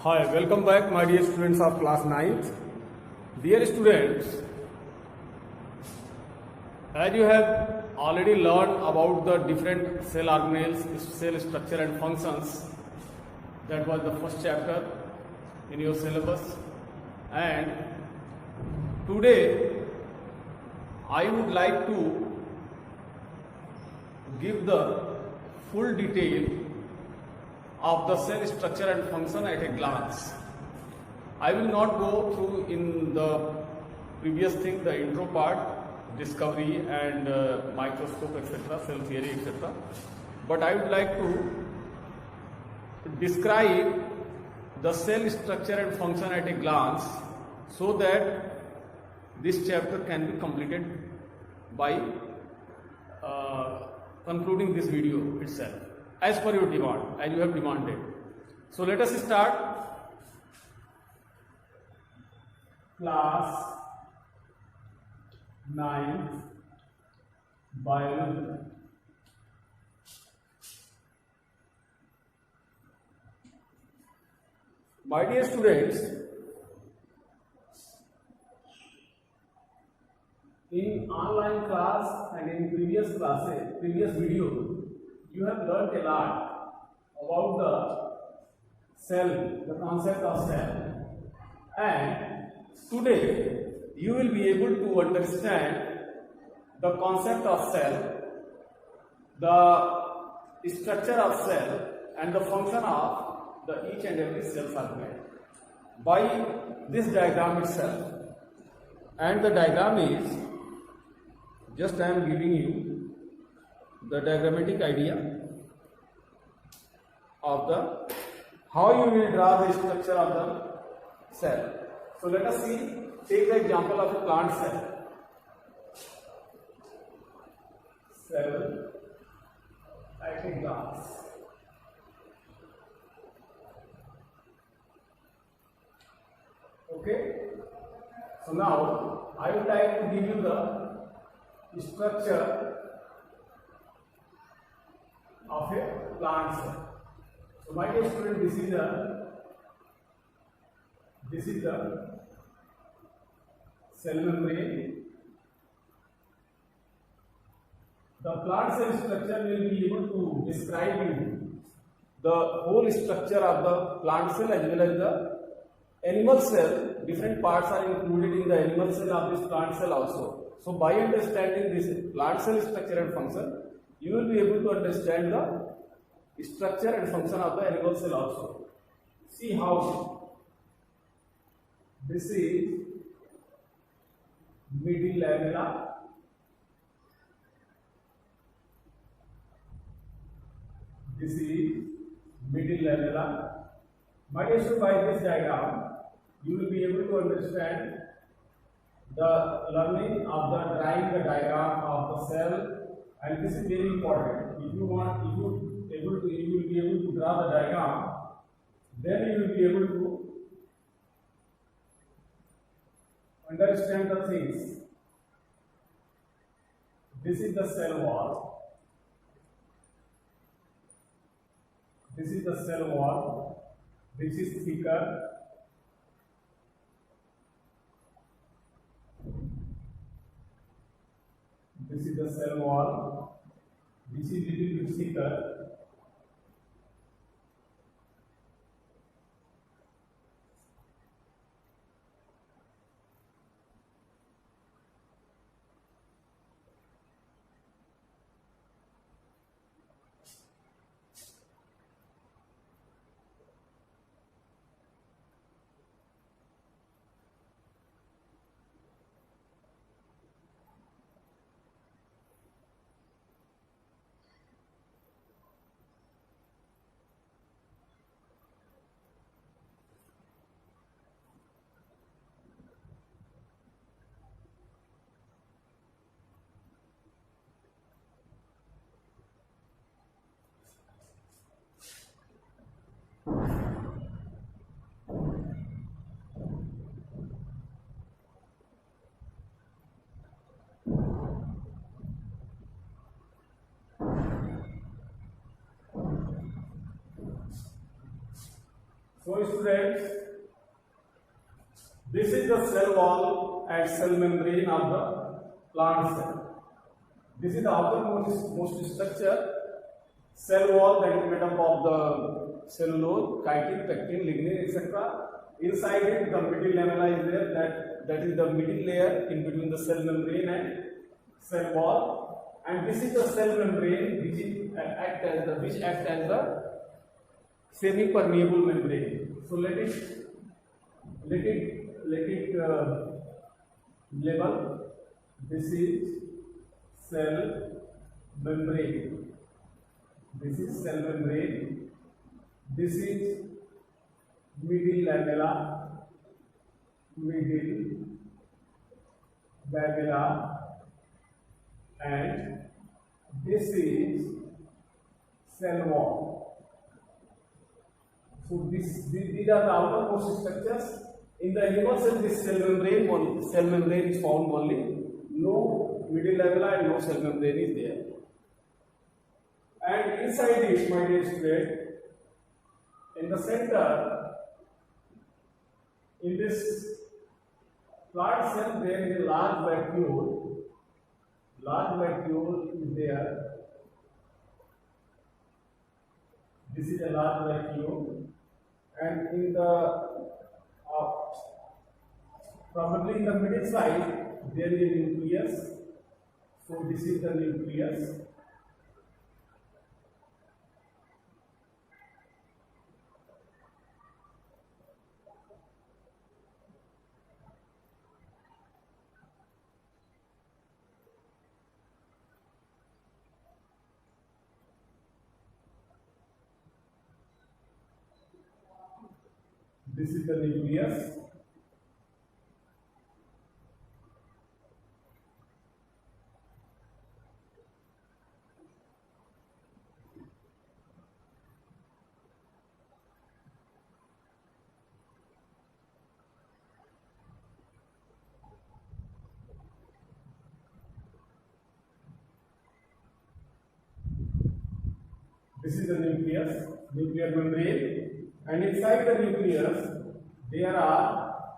Hi, welcome back, my dear students of class 9th. Dear students, as you have already learned about the different cell organelles, cell structure and functions, that was the first chapter in your syllabus. And today, I would like to give the full detail of the cell structure and function at a glance. I will not go through in the previous thing, the intro part, discovery and microscope, etc., cell theory, etc. But I would like to describe the cell structure and function at a glance so that this chapter can be completed by concluding this video itself, as per your demand, as you have demanded. So let us start class 9 biology. My dear students, in online class and in previous classes, previous video, you have learned a lot about the cell, the concept of cell, and today you will be able to understand the concept of cell, the structure of cell, and the function of the each and every cell fragment by this diagram itself. And the diagram is, just I am giving you the diagrammatic idea of the how you will draw the structure of the cell. So let us see, take the example of a plant cell. Cell at a glance. Okay. So now I would like to give you the structure of a plant cell. So my dear student, this is the cell membrane. The plant cell structure will be able to describe you the whole structure of the plant cell as well as the animal cell. Different parts are included in the animal cell of this plant cell also. So by understanding this plant cell structure and function, you will be able to understand the structure and function of the animal cell also. See how this is middle lamella, this is middle lamella. My dear student, by this diagram, you will be able to understand the learning of the drawing the diagram of the cell, and this is very important. If you will be able to draw the diagram, then you will be able to understand the things. This is the cell wall. This is the cell wall, which is thicker. This is the cell wall, which is little bit thicker. So students, this is the cell wall and cell membrane of the plant cell. This is the outermost structure. Cell wall that is made up of the cellulose, chitin, pectin, lignin, etc. Inside it, the middle lamella is there. That is the middle layer in between the cell membrane and cell wall. And this is the cell membrane which acts as the semi-permeable membrane. So let it label. This is cell membrane. This is cell membrane. This is middle lamella, and this is cell wall. So these are the outermost structures. In the animal cell, this cell membrane is found only. No middle lamella and no cell membrane is there. And inside it, my dear student, in the center, in this plant cell, there is a large vacuole. Large vacuole is there. This is a large vacuole, and in the probably in the middle side there is a nucleus. So this is the nucleus. This is the nucleus. This is the nucleus, nuclear membrane, and inside the nucleus there are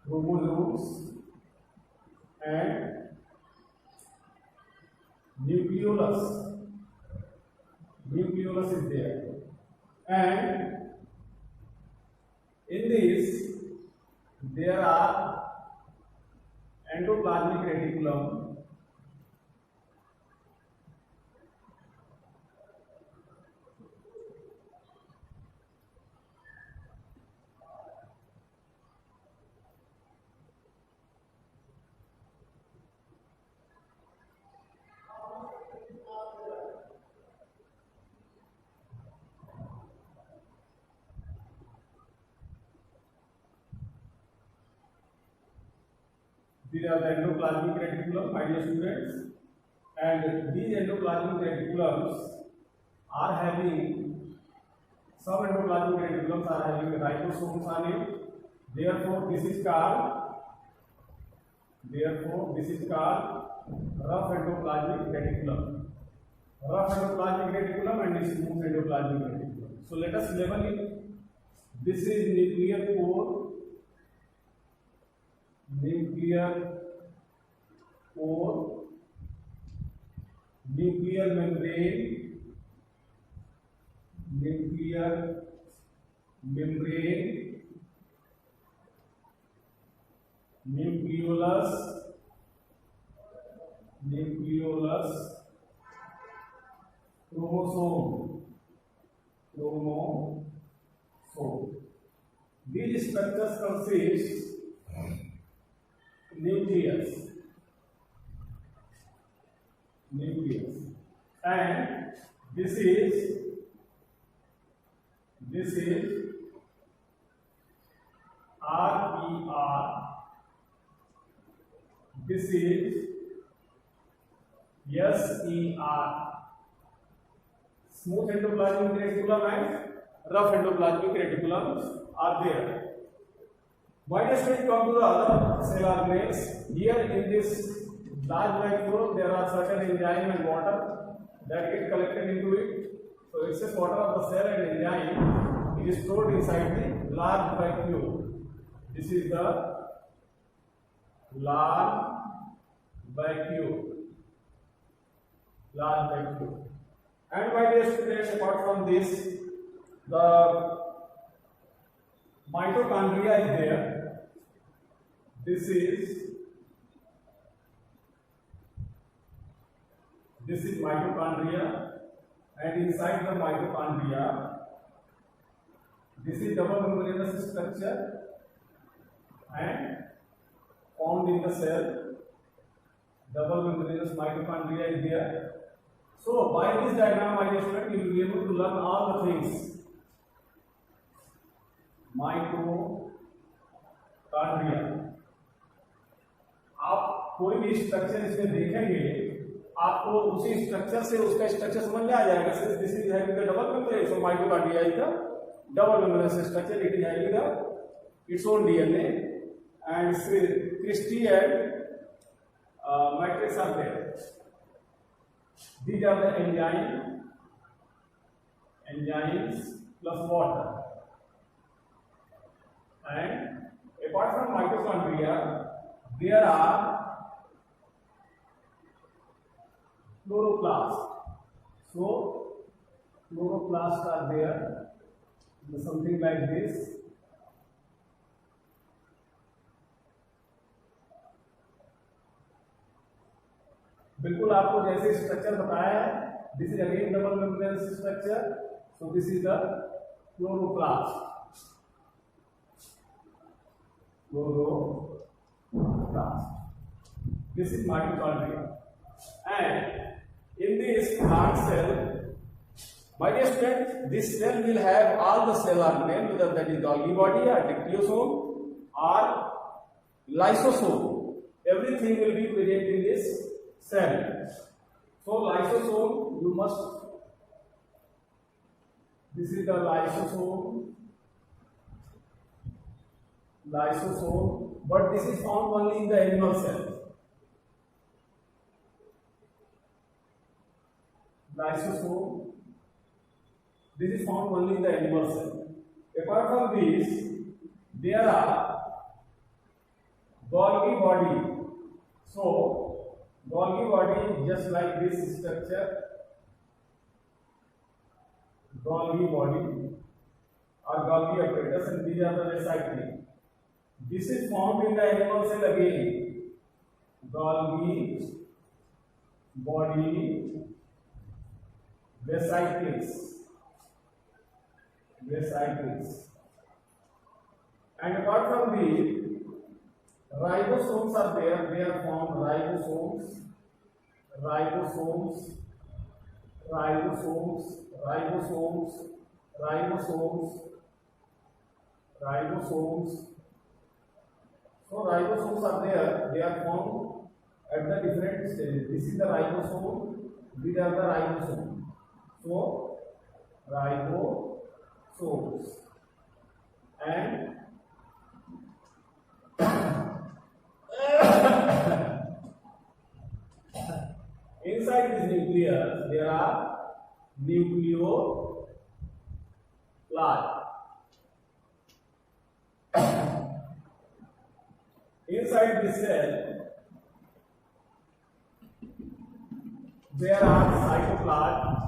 chromosomes and nucleolus. Nucleolus is there, and in this there are endoplasmic reticulum. These are the endoplasmic reticulum, my dear students, and these endoplasmic reticulums are having, some endoplasmic reticulums are having ribosomes on it. Therefore, this is called rough endoplasmic reticulum. Rough endoplasmic reticulum and smooth endoplasmic reticulum. So let us label it. This is nuclear pore. Nuclear pore, nuclear membrane, nuclear membrane, nucleolus, chromosome. These structures consist nucleus, and this is RER, this is SER, smooth endoplasmic reticulum and rough endoplasmic reticulums are there. Why does it come to the other cell organelles? Here in this large vacuole there are certain enzyme and water that get collected into it. So excess water of the cell and enzyme is stored inside the large vacuole. This is the large vacuole. And my dear students, apart from this, the mitochondria is there. This is mitochondria, and inside the mitochondria, this is double membranous structure and formed in the cell. Double membranous mitochondria is there. So by this diagram, my dear student, you will be able to learn all the things. Mitochondria. आप कोई भी structure इसमें देखेंगे, आपको उसी structure से उसका structure समझ में आ जाएगा. This is having the double membrane, so mitochondria is the double membrane structure. It is having the its own DNA, and Christie and matrix are there. These are the enzymes plus water. And apart from mitochondria, there are chloroplasts. So chloroplasts are there, something like this. बिल्कुल आपको जैसे structure बताया है. This is again double membrane structure. So this is the chloroplast. This is mitochondria. And in this plant cell, my dear students, this cell will have all the cell organelles, whether that is Golgi body or dictyosome or lysosome. Everything will be present in this cell. So lysosome, you must, this is the lysosome, but this is found only in the animal cell. Lysosome, this is found only in the animal cell. Apart from this, there are Golgi body. So Golgi body just like this structure, Golgi body or Golgi apparatus, and these are the recycling. This is found in the animal cell again. Golgi body, vesicles. And apart from these, ribosomes are there. They are formed ribosomes. So ribosomes are there. They are formed at the different stages. This is the ribosome. These are the ribosomes. So ribosomes and inside this nucleus there are nucleoplasts. Inside this cell there are cytoplasms.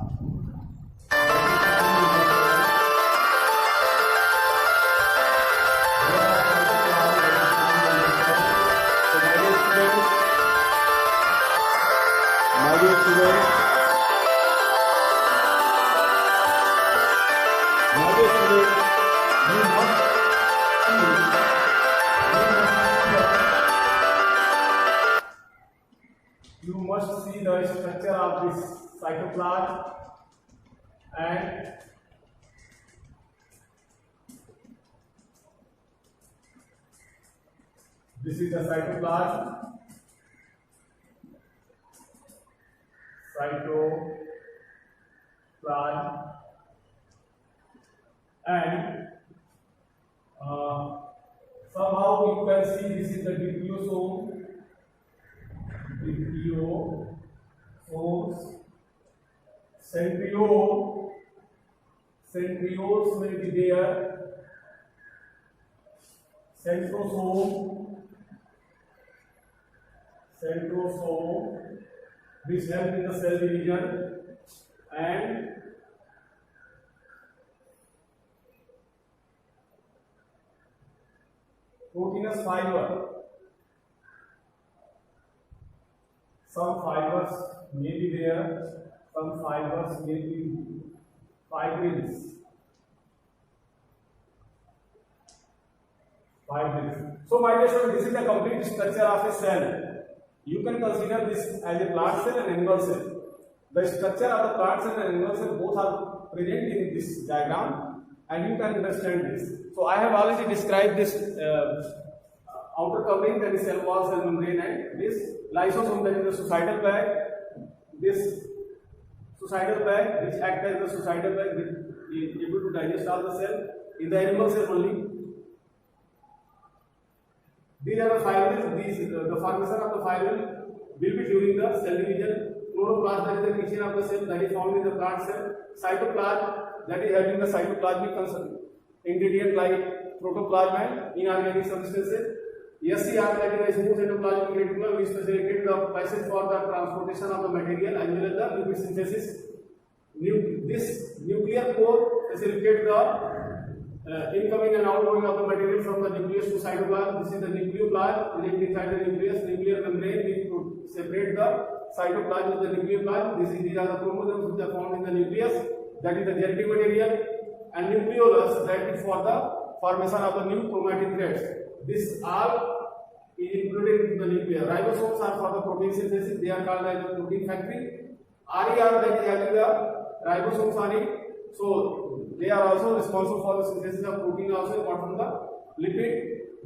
You must see the structure of this cytoplasm, and this is the cytoplasm. And somehow you can see this is the dictyosome, centriole, centrioles will be there, centrosome, which help in the cell division, and proteinous fiber. Some fibers may be there, some fibers may be fibrils. So my dear students, this is the complete structure of a cell. You can consider this as a plant cell and animal cell. The structure of the plant cell and animal cell both are present in this diagram, and you can understand this. So I have already described this outer covering, that is cell wall, cell membrane, and this lysosome, that is the suicidal bag. This suicidal bag, which acts as the suicidal bag, which is able to digest all the cell in the animal cell only. These are the fibrils. The formation of the fibril will be during the cell division. Chloroplast, that is the kitchen of the cell, that is found in the plant cell. Cytoplasm, that is having the cytoplasmic ingredient like protoplasm and inorganic substances. SCR, that is the smooth cytoplasmic reticulum, which facilitates the passage for the transportation of the material as well as the lipid synthesis. This nuclear core facilitates the incoming and outgoing of the material from the nucleus to cytoplasm. This is the nucleoplasm, which is inside the nucleus. Nuclear membrane which separate the cytoplasm of the nucleoplasm. These are the chromosomes which are found in the nucleus, that is the genetic material, and nucleolus, that is for the formation of the new chromatin threads. This all is included in the nucleus. Ribosomes are for the protein synthesis. They are called as the protein factory. RER, that is having the ribosomes on it. So they are also responsible for the synthesis of protein, also apart from the lipid.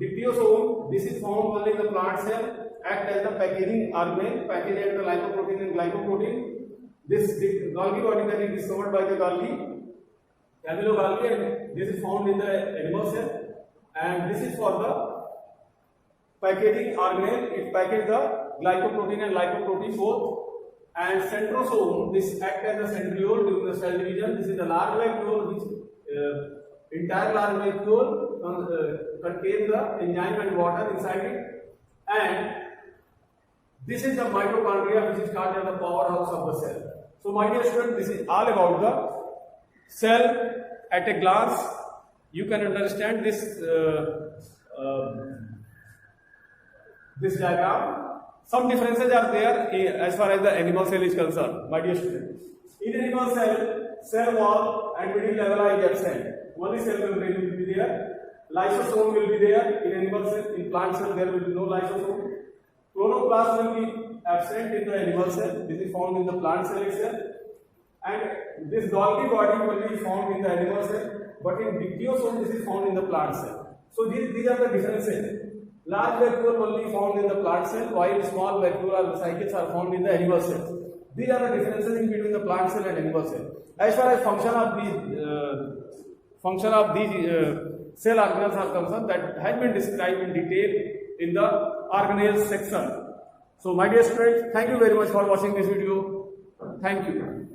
Diptyosome, this is found only in the plant cell, act as the packaging organ, package the lipoprotein and glycoprotein. This Golgi body, that is discovered by the Golgi, Camillo Golgi, and this is found in the animal cell. And this is for the packaging organelle. It packages the glycoprotein and lipoprotein both. And centrosome, this acts as the centriole during the cell division. This is the large vacuole, which entire large vacuole contains the enzyme and water inside it. And this is the mitochondria, which is called as the powerhouse of the cell. So my dear student, this is all about the cell at a glance. You can understand this diagram. Some differences are there as far as the animal cell is concerned, my dear students. In animal cell wall and middle level is absent. Only cell membrane will be there. Lysosome will be there in animal cell. In plant cell there will be no lysosome. Chloroplast will be absent in the animal cell. This is found in the plant cell itself. And this Golgi body will be found in the animal cell. But in diptyosome, this is found in the plant cell. So these are the differences. Large vacuole only found in the plant cell, while small vacuolar cycles are found in the animal cell. These are the differences in between the plant cell and animal cell. As far as function of these cell organelles are concerned, that has been described in detail in the organelles section. So my dear students, thank you very much for watching this video. Thank you.